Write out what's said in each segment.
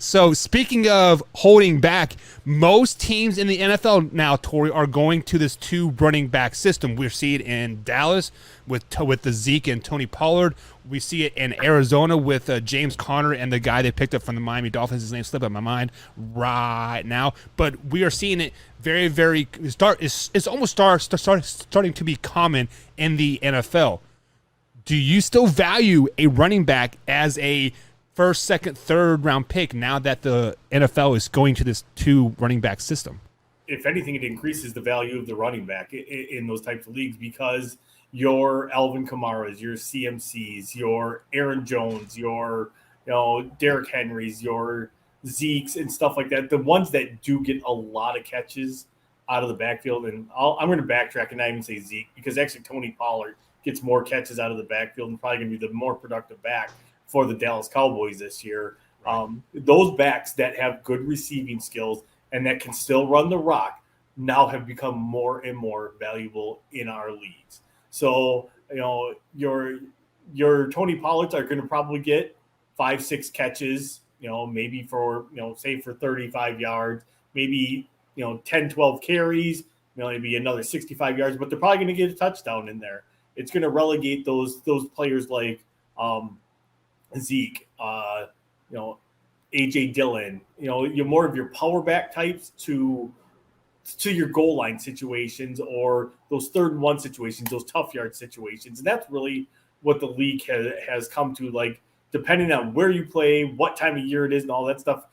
So speaking of holding back, most teams in the NFL now, Tori, are going to this two running back system. We see it in Dallas with the Zeke and Tony Pollard. We see it in Arizona with James Conner and the guy they picked up from the Miami Dolphins. His name slipped out of my mind right now, but we are seeing it very, very it's almost starting to be common in the NFL. Do you still value a running back as a first, second, third round pick now that the NFL is going to this two running back system? If anything, it increases the value of the running back in those types of leagues because your Alvin Kamara's, your CMC's, your Aaron Jones, your Derrick Henry's, your Zeke's and stuff like that, the ones that do get a lot of catches out of the backfield, and I'm going to backtrack and not even say Zeke because actually Tony Pollard gets more catches out of the backfield and probably going to be the more productive back for the Dallas Cowboys this year. Right. Those backs that have good receiving skills and that can still run the rock now have become more and more valuable in our leagues. So, your Tony Pollards are going to probably get 5-6 catches, maybe for, say for 35 yards, maybe, 10-12 carries, maybe another 65 yards, but they're probably going to get a touchdown in there. It's going to relegate those players like Zeke, AJ Dillon, you're more of your power back types to your goal line situations or those 3rd and 1 situations, those tough yard situations. And that's really what the league has come to, like, depending on where you play, what time of year it is and all that stuff,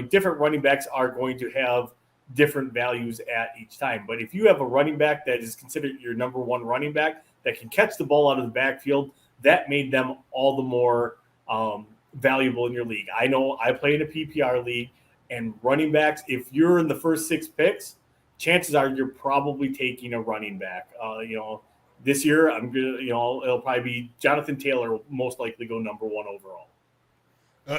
different running backs are going to have different values at each time. But if you have a running back that is considered your number 1 running back that can catch the ball out of the backfield, that made them all the more valuable in your league. I know I play in a PPR league, and running backs, if you're in the first 6 picks, chances are you're probably taking a running back. This year I'm gonna, it'll probably be Jonathan Taylor will most likely go number 1 overall.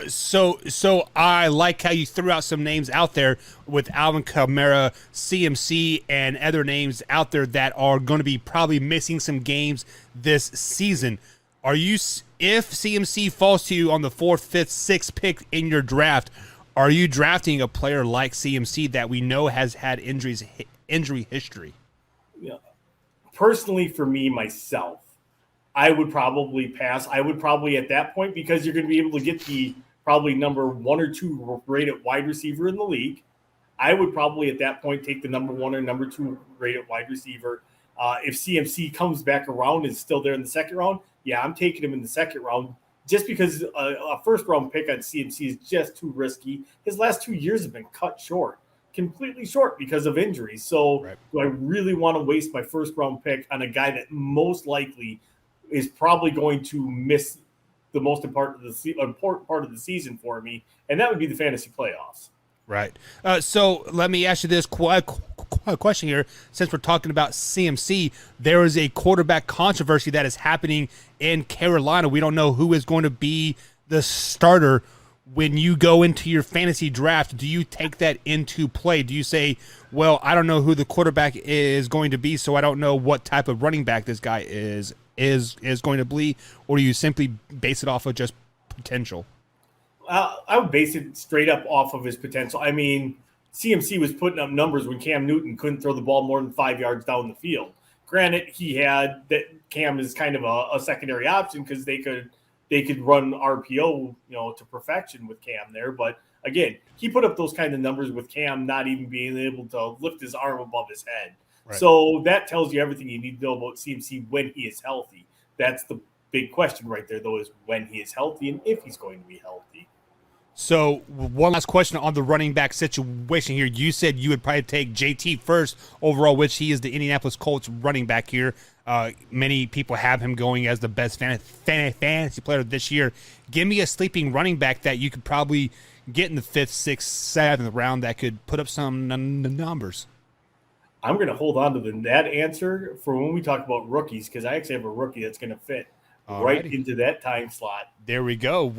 So I like how you threw out some names out there with Alvin Kamara, CMC, and other names out there that are going to be probably missing some games this season. If CMC falls to you on the 4th, 5th, 6th pick in your draft, are you drafting a player like CMC that we know has had injury history? Yeah. Personally, for me, myself, I would probably pass. I would probably at that point, because you're going to be able to get the probably number 1 or 2 rated wide receiver in the league. I would probably at that point take the number 1 or number 2 rated wide receiver. If CMC comes back around and is still there in the 2nd round, yeah, I'm taking him in the 2nd round just because a 1st round pick on CMC is just too risky. His last 2 years have been cut short, completely short because of injuries. So right. Do I really want to waste my 1st round pick on a guy that most likely is probably going to miss the most important part of the season for me, and that would be the fantasy playoffs. Right. So let me ask you this question here. Since we're talking about CMC, there is a quarterback controversy that is happening in Carolina. We don't know who is going to be the starter. When you go into your fantasy draft, do you take that into play? Do you say, well, I don't know who the quarterback is going to be, so I don't know what type of running back this guy is going to be, or do you simply base it off of just potential? I would base it straight up off of his potential. I mean, CMC was putting up numbers when Cam Newton couldn't throw the ball more than 5 yards down the field. Granted, he had that Cam is kind of a secondary option because they could run RPO, to perfection with Cam there. But again, he put up those kind of numbers with Cam not even being able to lift his arm above his head. Right. So that tells you everything you need to know about CMC when he is healthy. That's the big question right there, though, is when he is healthy and if he's going to be healthy. So one last question on the running back situation here. You said you would probably take JT first overall, which he is the Indianapolis Colts running back here. Many people have him going as the best fantasy player this year. Give me a sleeping running back that you could probably get in the 5th, 6th, 7th round that could put up some numbers. I'm going to hold on to that answer for when we talk about rookies, because I actually have a rookie that's going to fit right into that time slot. There we go.